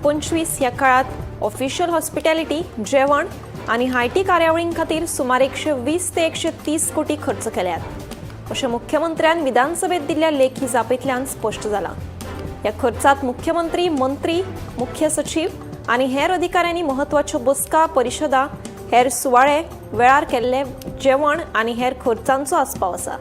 2025 या काळात official hospitality, जेवण आणि हायटी कार्यावळींखातीर सुमार 120 ते 130 कोटी खर्च केल्यात अशें मुख्यमंत्र्यान विधानसभेत दिल्ल्या लेखी जापेंतल्यान स्पश्ट जालां। या खर्चात मुख्यमंत्री, मंत्री, मुख्य सचिव आणि हेर अधिकाऱ्यांनी महत्वाच्यो बसका, परिशदा, हेर सुवाळे, वेळार केल्ले जेवण आणि हेर खर्चांचो आस्पाव आसा।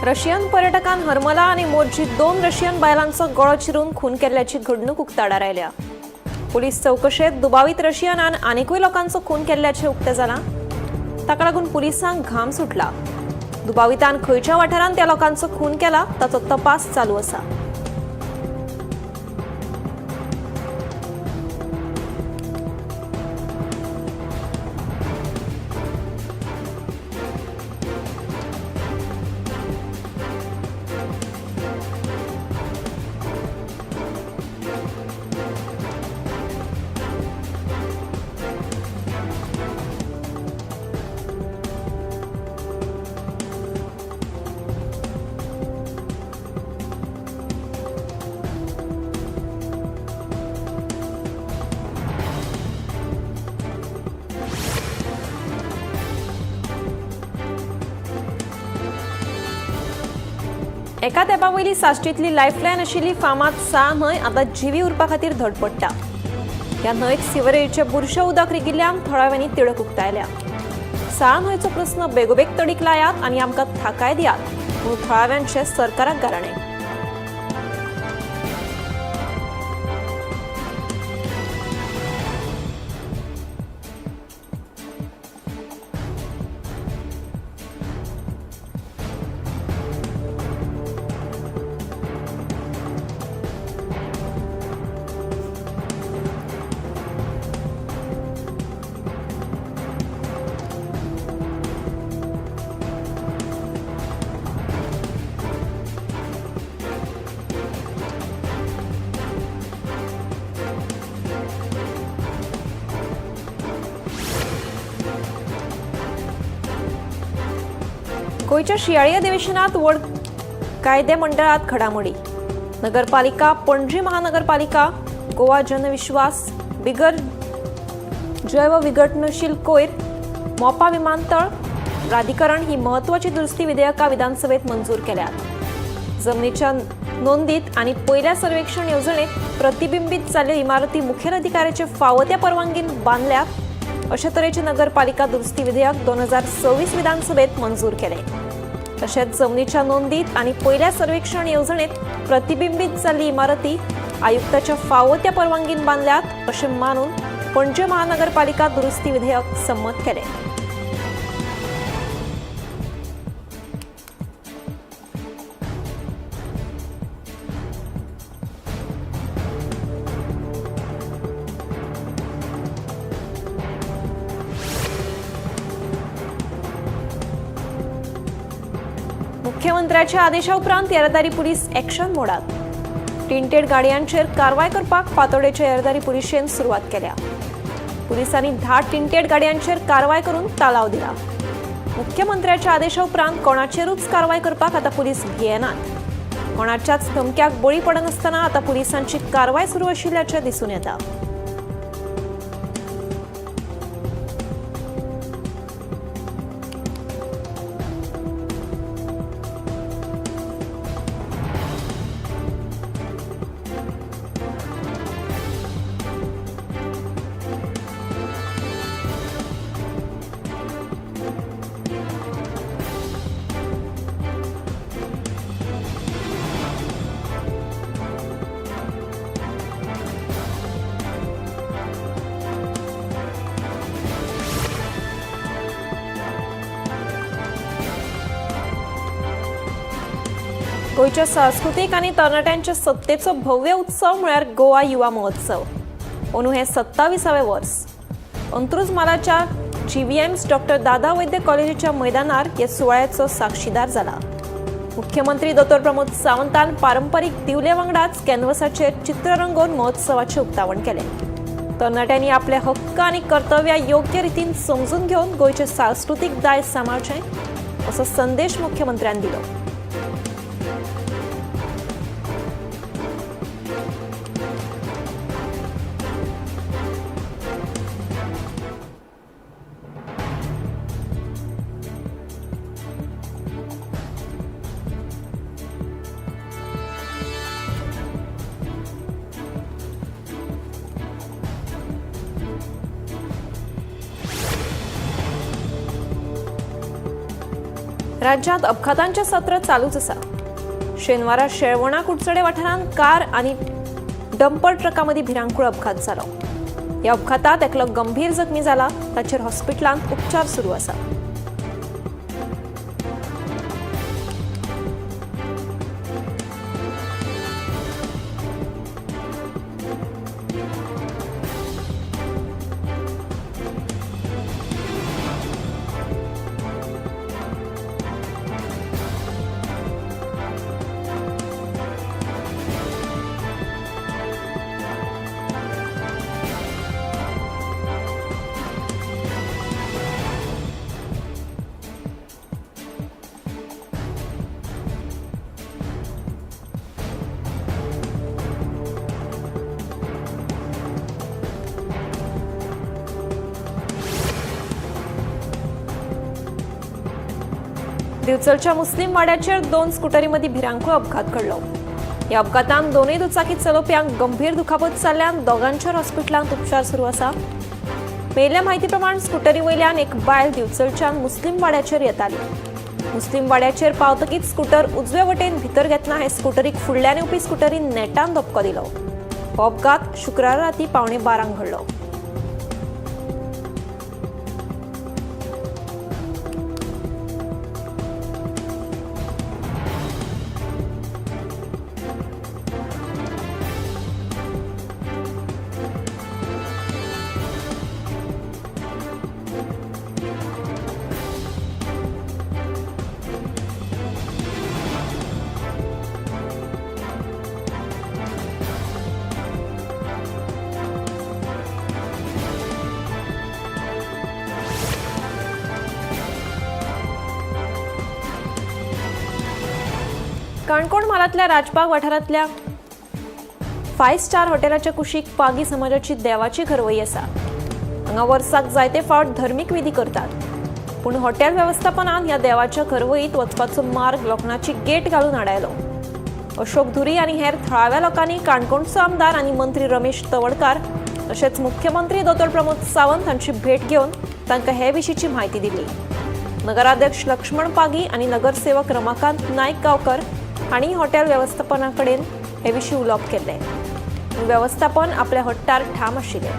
रशियन पर्यटकान हरमला आणि मोर्जीत 2 रशियन बायलांचो गळो चिरून खून केल्ल्याची घडणूक उक्ताडार आयल्या। पुलीस चौकशेत दुबावीत रशियनान आनीकूय लोकांचो खून केल्ल्याचे उक्ते जालां। ताका लागून पुलिसांक घाम सुटला। दुबावितान खंयच्या वाठारांत त्या लोकांचो खून केला ताचो तपास चालू आसा। एका तेंपावयली साश्टीतली लायफलायन आशिल्ली फामाद सा न्हंय आतां जिवी उरपा खातीर धडपडटा। ह्या न्हंयत सिवरेजचे बुरशें उदक रिगिल्ल्यान थळाव्यांनी तिडक उक्तायल्या। सा न्हंयचो प्रस्न बेगोबेग तडीक लायात आनी आमकां थाकाय दियात म्हूण थळाव्यांचे सरकाराक गाराणें। गोयच्या शियाळी अधिवेशनात व्हड कायदे मंडळात घडामोडी। नगरपालिका, पणजी महानगरपालिका, गोवा जनविश्वास, बिगर जैव विघटनशील कोयर, मोपा विमानतळ प्राधिकरण ही महत्वाची दुरुस्ती विधेयका विधानसभेत मंजूर केल्यात। जमनीच्या नोंदीत आणि पहिल्या सर्वेक्षण येवजणेत प्रतिबिंबित जाल्ल्यो इमारती मुखेल अधिकाऱ्याचे फावो त्या परवानगीन बांदल्यात अशा तरेचे नगरपालिका दुरुस्ती विधेयक 2026 विधानसभेत मंजूर केले। तशेंच जमनीच्या नोंदीत आणि पहिल्या सर्वेक्षण येवजणेत प्रतिबिंबित जाल्ली इमारती आयुक्ताच्या फावो त्या परवानगीन बांदल्यात अशें मानून पणजी महानगरपालिका दुरुस्ती विधेयक संमत केले। मुख्यमंत्र्याच्या आदेशा उपरांत येरादारी पुलीस एक्शन मोडात। टिंटेड गाडयांचेर कारवाय करपाक फातोडेच्या येरादारी पुलिशेन सुरवात केल्या। पुलिसांनी 10 टिंटेड गाडयांचेर कारवाय करून तालाव दिला। मुख्यमंत्र्याच्या आदेशा उपरांत कोणाचेरूच कारवाय करपाक आता पुलीस भियेनात। कोणाच्याच धमक्याक बळी पडनासतना आता पुलिसांची कारवाय सुरू आशिल्ल्याचे दिसून येता। गोयच्या सांस्कृतिक आणि तरणाट्यांच्या सत्तेचो भव्य उत्सव म्हळ्यार गोवा युवा महोत्सव. अंदू हे 27वें वर्स. अंत्रुज मालाच्या GVM's डॉक्टर दादा वैद्य कॉलेजीच्या मैदानार हे सुवाळ्याचो साक्षीदार जाला. मुख्यमंत्री दोतोर प्रमोद सावंतान पारंपरीक दिवले वांगडाच कॅनव्हसाचेर चित्र रंगोवन महोत्सवाचे उक्तावण केले. तरणाट्यांनी आपले हक्क आणि कर्तव्या योग्य रितीन समजून घेवन गोयचे सांस्कृतिक दायज सांबाळचे असो संदेश मुख्यमंत्र्यांनी दिलो. राज्यात अपघातांचे सत्र चालूच आसा. शेनवारा शेळवणा कुडचडे वाठारांत कार आणि डंपर ट्रकामदी भिरांकूळ अपघात जालो. या अपघातात एकलो गंभीर जखमी जाला. ताचेर हॉस्पिटलांत उपचार सुरू आसा. दिवचलच्या मुस्लिम वाड्याचेर 2 स्कूटरीमदी भिरांकूळ अपघात घडलो. या अपघातांत दोनूय दुचाकी चलोवप्यांक गंभीर दुखापत जाल्ल्यान दोगांचेर हॉस्पिटलांत उपचार सुरू आसा. मेल्ल्या म्हायती प्रमाण स्कूटरी वयल्यान एक बायल दिवचलच्यान मुस्लिम वाड्याचेर येताली. मुस्लिम वाड्याचेर पावतकीच स्कूटर उजवे वटेन भितर घेतना हे स्कूटरीक फुडल्यान येवपी स्कूटरीन नेटान धपको दिलो. हो अपघात शुक्रारा राती 12:15 घडलो. काणकोण म्हालांतल्या राजबाग वाठारांतल्या 5 स्टार हॉटेलाच्या कुशीक पागी समाजाची देवाची घरवई आसा. हांगा वर्साक जायते फावट धर्मीक विधी करतात. पूण हॉटेल वेवस्थापनान ह्या देवाच्या घरवईत वचपाचो मार्ग लोखणाची गेट घालून आडायलो. अशोक धुरी आनी हेर थळाव्या लोकांनी काणकोणचो आमदार आनी मंत्री रमेश तवडकार तशेंच मुख्यमंत्री दोतोर प्रमोद सावंत हांची भेट घेवन तांकां हे विशींची म्हायती दिली. नगराध्यक्ष लक्ष्मण पागी आनी नगरसेवक रमाकांत नायक गांवकर हांणी हॉटेल वेवस्थापना कडेन हे विशीं उलोवप केलें. वेवस्थापन आपल्या हट्टार ठाम आशिल्लें.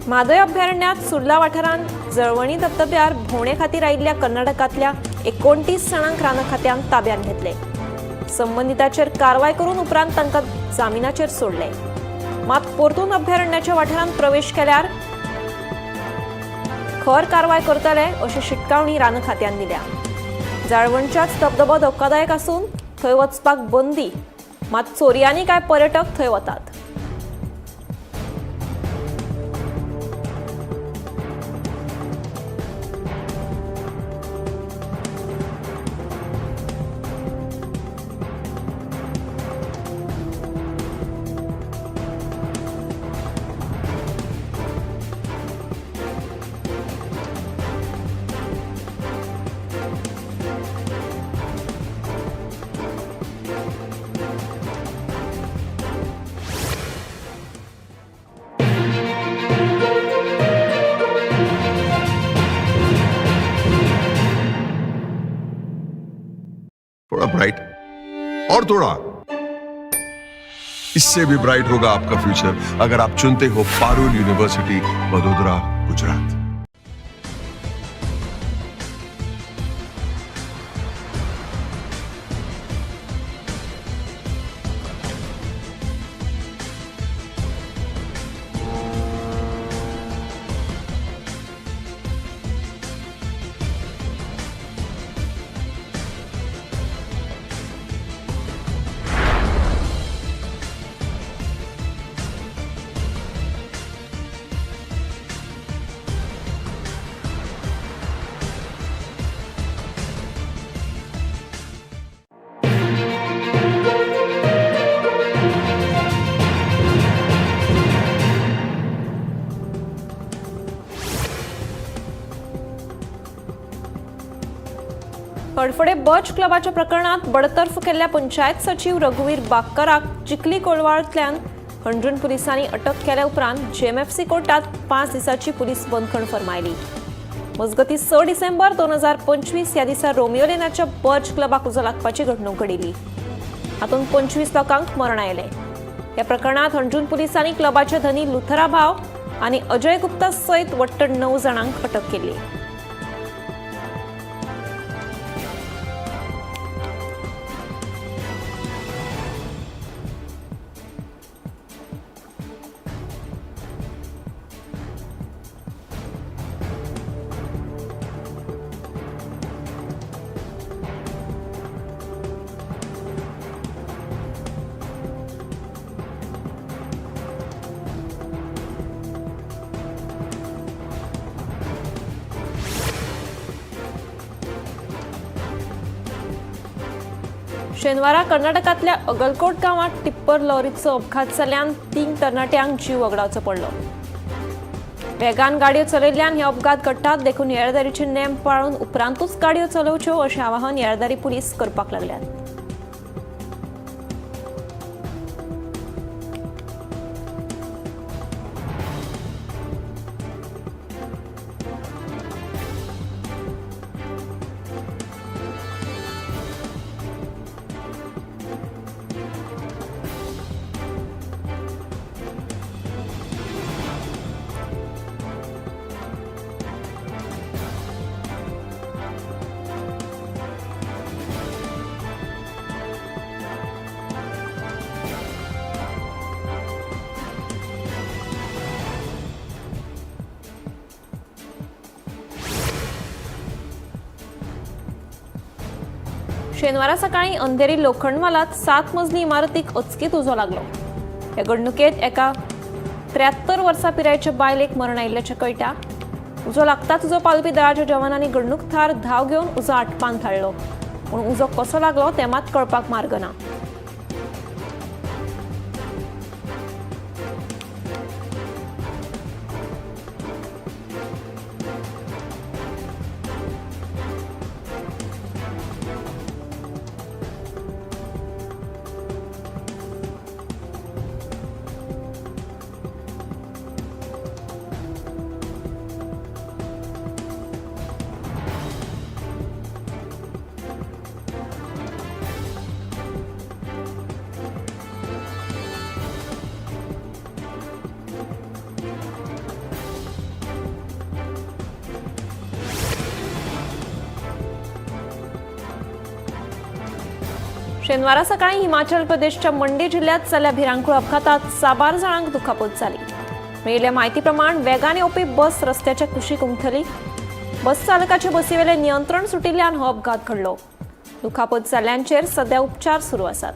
म्हादय अभयारण्यात सुर्ला वाठारांत जळवणी धबधब्यार भोंवणे खातीर आयिल्ल्या कर्नाटकांतल्या 29 जाणांक रानखात्यान ताब्यात घेतले. संबंधिताचेर कारवाय करून उपरांत तांकां जामिनाचेर सोडले. मात परतून अभयारण्याच्या वाठारांत प्रवेश केल्यार खर कारवाय करतले अशी शिटकावणी रानखात्यान दिल्या. जाळवणच्याच धबधबो धोकादायक आसून थंय वचपाक बंदी, मात चोरयांनी कांय पर्यटक थंय वतात. थोड़ा ब्राइट और थोड़ा, इससे भी ब्राइट होगा आपका फ्यूचर अगर आप चुनते हो पारुल यूनिवर्सिटी, वडोदरा, गुजरात। कडफडे बच क्लबाच्या प्रकरणात बडतर्फ केल्ल्या पंचायत सचिव रघुवीर बाक्कराक चिखली कोलवाळ्यांतल्यान हंड्रुन पुलिसांनी अटक केल्या उपरांत जेएमएफसी कोर्टात 5 दिसांची पुलीस बंदखण फरमायली। मजगतीं 6 डिसेंबर 2025 ह्या दिसा रोमियो लेनाच्या बच क्लबाक उजो लागपाची घडणूक घडिल्ली। हातूंत 25 लोकांक मरण आयलें। ह्या प्रकरणात हंड्रुन पुलिसांनी क्लबाचे धनी लुथरा भाव आनी अजय गुप्ता सयत वट्ट 9 जाणांक अटक केली। शेनवारा कर्नाटकांतल्या अगलकोट गांवांत टिप्पर लॉरीचो अपघात जाल्ल्यान 3 तरणाट्यांक जीव वगडावचो पडलो। वेगान गाडयो चलयल्ल्यान हे अपघात घडटात देखून येरादारीचे नेम पाळून उपरांतूच गाडयो चलोवच्यो अशें आवाहन येरादारी पुलीस करपाक लागल्यात। शेनवारा सकाळी अंधेरी लोखंडवालात 7 मजली इमारतीक अचकीत उजो लागलो। ह्या घडणुकेत एका 73 वर्सां पिरायेच्या बायलेक मरण आयिल्ल्याचें कळटा। उजो लागताच उजो पालपी दळाच्या जवानांनी घडणूक थळार धाव घेवन उजो आटपावन थाळ्ळो, पूण उजो कसो लागलो तें मात कळपाक मार्ग ना। शेनवारा सकाळी हिमाचल प्रदेशच्या मंडी जिल्ह्यात जाल्ल्या भिरांकूळ अपघातात 6 जाणांक दुखापत जाली। मेळिल्ल्या म्हायती प्रमाण वेगान येवपी बस रस्त्याच्या कुशीक उमथली। बस चालकाचे बसीवेले नियंत्रण सुटिल्ल्यान हो अपघात घडलो। दुखापत जाल्ल्यांचेर सध्या उपचार सुरू आसात।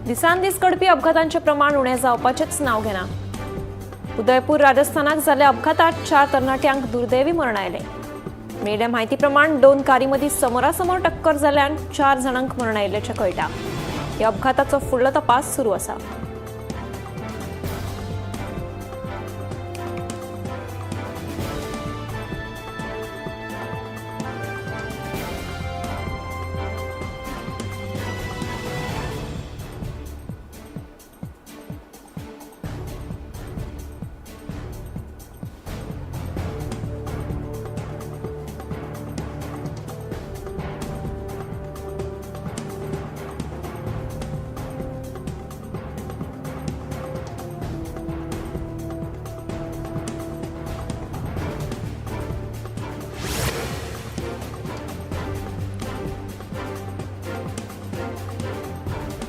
दिसांदिस घडपी अपघातांचे प्रमाण उणें जावपाचेंच नांव घेना. उदयपूर राजस्थानाक जाल्ल्या अपघातात 4 तरणाट्यांक दुर्दैवी मरण आयलें. मेळिल्ल्या म्हायती प्रमाण 2 कारी मदीं समोरासमोर टक्कर जाल्ल्यान 4 जाणांक मरण आयिल्लें कळटा. ह्या अपघाताचो फुडलो तपास सुरू आसा.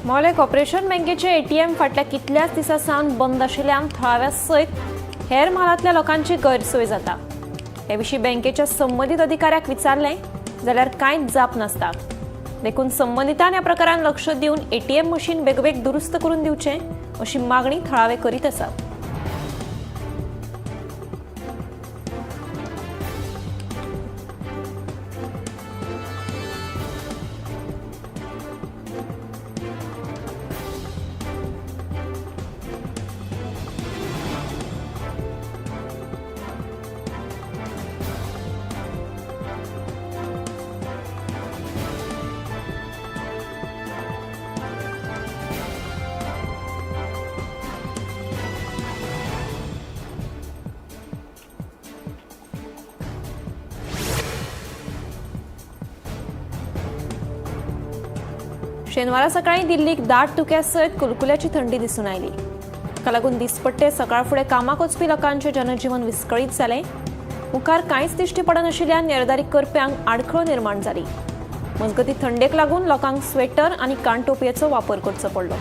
मोले कॉर्पोरेशन बँकेचे एटीएम फाटल्या कितल्याच दिसांसावन बंद आशिल्ल्यान थळाव्या सयत हेर म्हालांतल्या लोकांची गैरसोय जाता. हे विशीं बँकेच्या संबंदीत अधिकाऱ्याक विचारलें जाल्यार कांयच जाप नासता. देखून संबंदितान ह्या प्रकारान लक्ष दिवन एटीएम मशीन बेगबेग दुरुस्त करून दिवचें अशी मागणी थळावे करीत आसात. शेनवारा सकाळी दिल्लीक दाट धुक्यासयत कुलकुल्याची थंडी दिसून आयली. ताका लागून दिसपट्टे सकाळफुडें कामाक वचपी लोकांचें जनजीवन विस्कळीत जालें. मुखार कांयच दिश्टी पडनाशिल्ल्यान येरादारी करप्यांक आडखळ निर्माण जाली. मजगतीं थंडेक लागून लोकांक स्वेटर आनी कानटोपयेचो वापर करचो पडलो.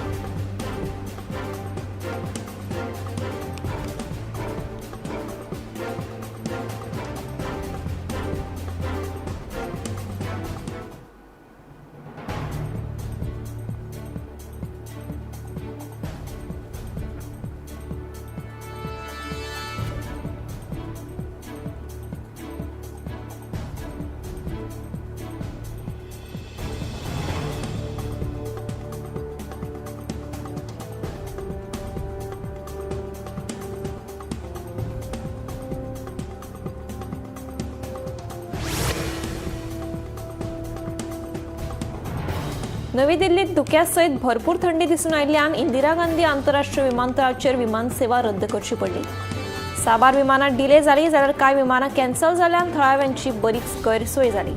नवी दिल्लीत धुक्यासयत भरपूर थंडी दिसून आयिल्ल्यान इंदिरा गांधी आंतरराष्ट्रीय विमानतळाचेर विमान सेवा रद्द करची पडली. साबार विमानां डिले जाली जाल्यार कांय विमानां कॅन्सल जाल्ल्यान थळाव्यांची बरीच गैरसोय जाली.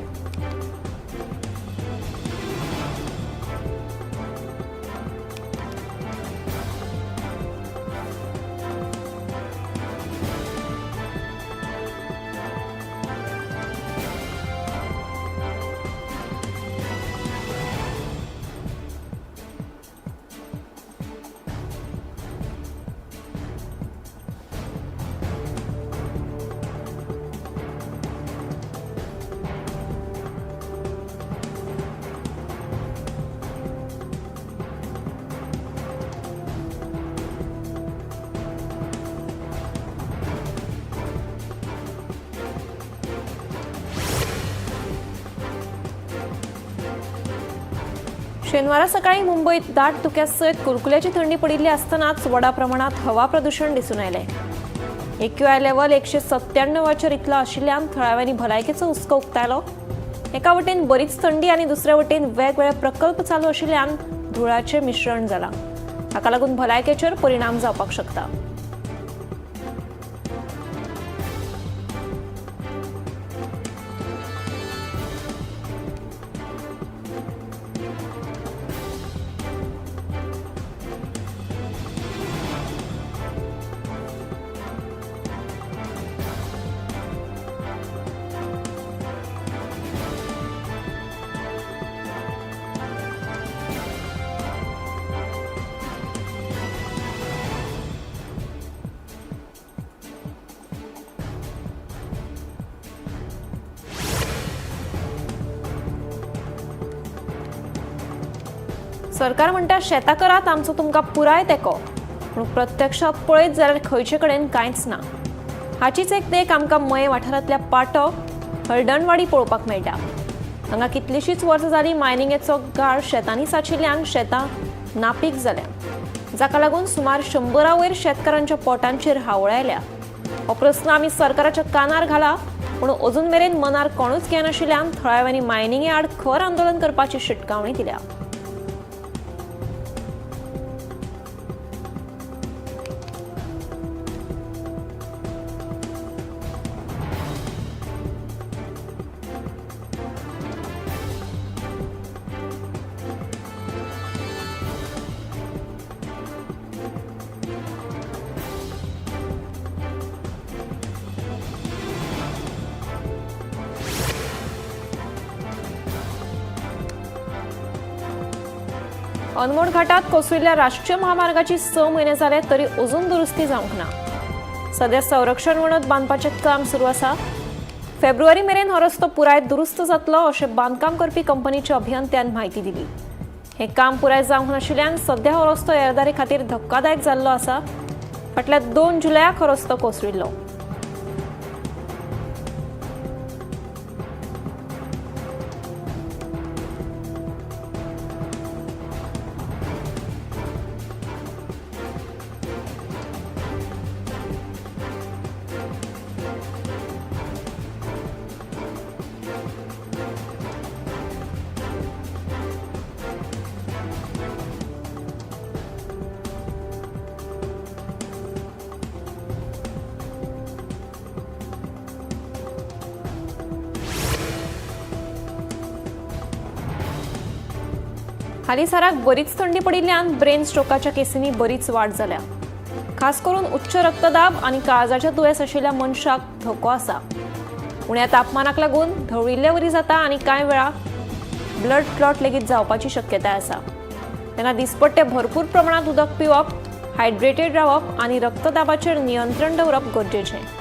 शेनवारा सकाळी मुंबईत दाट धुक्यासयत कुलकुल्याची थंडी पडिल्ली आसतनाच व्हडा प्रमाणात हवा प्रदूषण दिसून आयलें. AQI लेव्हल 197 इतलो आशिल्ल्यान थळाव्यांनी भलायकेचो हुस्को उक्तायलो. एका वटेन बरीच थंडी आनी दुसरे वटेन वेगवेगळे प्रकल्प चालू आशिल्ल्यान धुळाचें मिश्रण जालां. हाका लागून भलायकेचेर परिणाम जावपाक शकता. सरकार म्हणटा शेतां करात आमचो तुमकां पुराय तेंको, पूण प्रत्यक्षात पळयत जाल्यार खंयचे कडेन कांयच ना. हाचीच एक देख आमकां मये वाठारांतल्या पाटो हळडणवाडी पळोवपाक मेळटा. हांगा कितलींशींच वर्सां जालीं मायनिंगेचो गाळ शेतांनी साचिल्ल्यान शेतां नापीक जाल्या, जाका लागून सुमार 100 वयर शेतकारांच्या पोटांचेर हावळ आयल्या. हो प्रस्न आमी सरकाराच्या कानार घाला, पूण अजून मेरेन मनार कोणूच घेनाशिल्ल्यान थळाव्यांनी मायनिंगे आड खर आंदोलन करपाची शिटकावणी दिल्या. अनमोड घाटात कोसळिल्ल्या राष्ट्रीय महामार्गाची 6 म्हयने जाले तरी अजून दुरुस्ती जावंक ना. सध्या संरक्षण वणत बांदपाचें काम सुरू आसा. फेब्रुवारी मेरेन हो रस्तो पुराय दुरुस्त जातलो अशें बांदकाम करपी कंपनीच्या अभियंत्यान म्हायती दिली. हे काम पुराय जावंक नाशिल्ल्यान सध्या हो रस्तो येरादारी खातीर धक्कादायक जाल्लो आसा. फाटल्या 2 जुलयाक हो रस्तो कोसळिल्लो. हालीसराक बरीच थंडी पडिल्ल्यान ब्रेन स्ट्रोकाच्या केसींनी बरीच वाड जाल्या. खास करून उच्च रक्तदाब आनी काळजाचे दुयेंस आशिल्ल्या मनशाक धोको आसा. उण्या तापमानाक लागून धवळिल्ले वरी जाता आनी कांय वेळा ब्लड क्लॉट लेगीत जावपाची शक्यताय आसा. तेन्ना दिसपट्टे भरपूर प्रमाणात उदक पिवप, हायड्रेटेड रावप आनी रक्तदाबाचेर नियंत्रण दवरप गरजेचें.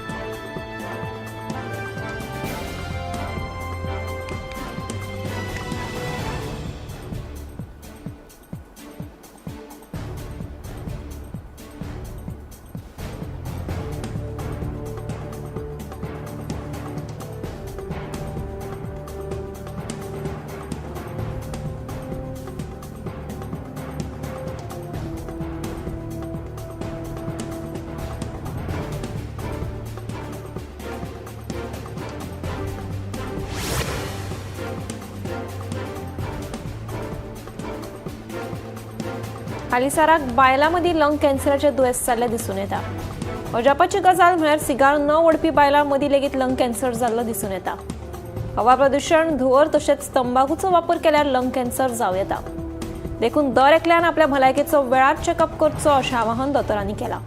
हालीसराक बायलां मदीं लंग कॅन्सराचे दुयेंस जाल्ले दिसून येता. अजापाची गजाल म्हळ्यार सिगार न ओडपी बायलां मदीं लेगीत लंग कॅन्सर जाल्लो दिसून येता. हवा प्रदूषण, धुंवर तशेंच तंबाखूचो वापर केल्यार लंग कॅन्सर जावं येता. देखून दर एकल्यान आपल्या भलायकेचो वेळार चेकअप करचो अशें आवाहन दोतोरांनी केलां.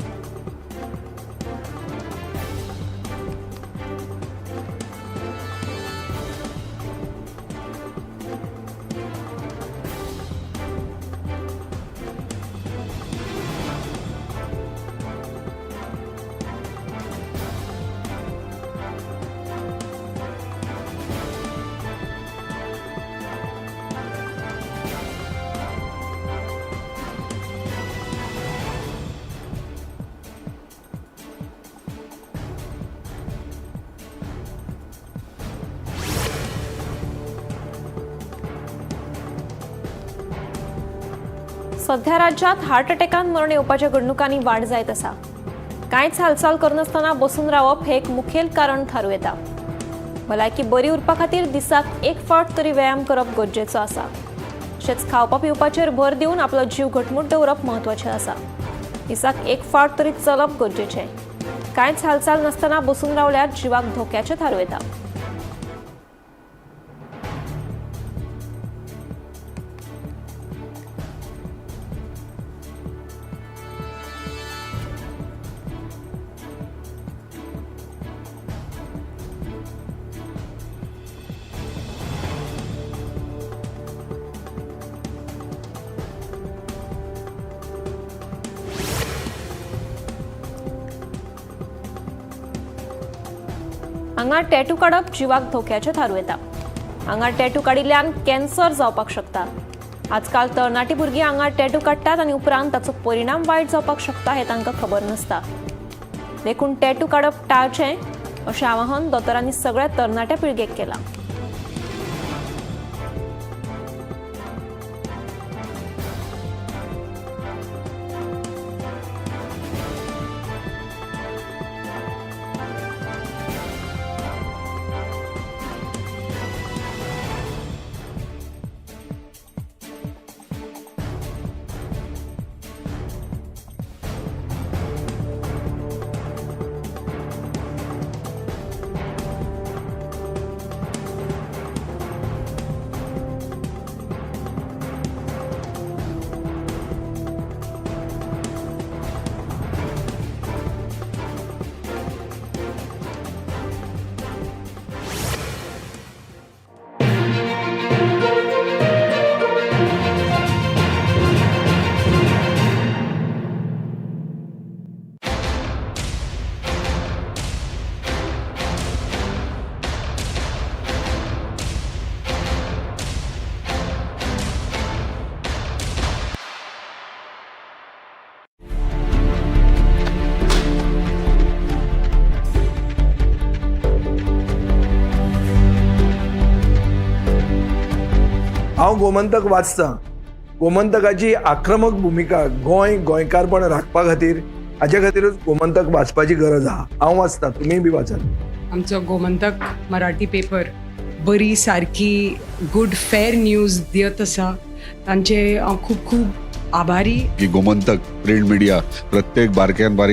सध्या राज्यात हार्ट अटॅकान मरण येवपाच्या घडणुकांनी वाड जायत आसा. कांयच हालचाल करनासतना बसून रावप हे एक मुखेल कारण थारूं येता. भलायकी बरी उरपा खातीर दिसाक 1 फावट तरी व्यायाम करप गरजेचो आसा. तशेंच खावपा पिवपाचेर भर दिवन आपलो जीव घटमूट दवरप म्हत्वाचें आसा. दिसाक 1 फावट तरी चलप गरजेचें. कांयच हालचाल नासतना बसून रावल्यार जिवाक धोक्याचें थारूं येता. आंगार टॅटू काडप जिवाक धोक्याचें थारूं येता. आंगार टॅटू काडिल्ल्यान कॅन्सर जावपाक शकता. आजकाल तरणाटी भुरगीं आंगार टॅटू काडटात आनी उपरांत ताचो परिणाम वायट जावपाक शकता हें तांकां खबर नासता. देखून टॅटू काडप टाळचें अशें आवाहन दोतोरांनी सगळ्या तरणाट्या पिळगेक केलां. हांव गोमंतक वाचतां. गोमंतकाची आक्रमक भुमिका गोंयकारपण राखपा खातीर हाचे खातीरूच गोमंतक वाचपाची गरज आहा. हांव वाचतां, तुमीय बी वाचात. आमचो गोमंतक मराठी पेपर बरी सारकी गुड फेर न्यूज दियत आसा. तांचे हांव खूब खूब आभारी. की गोमंतक प्रिंट मिडिया प्रत्येक बारक्यान बारीक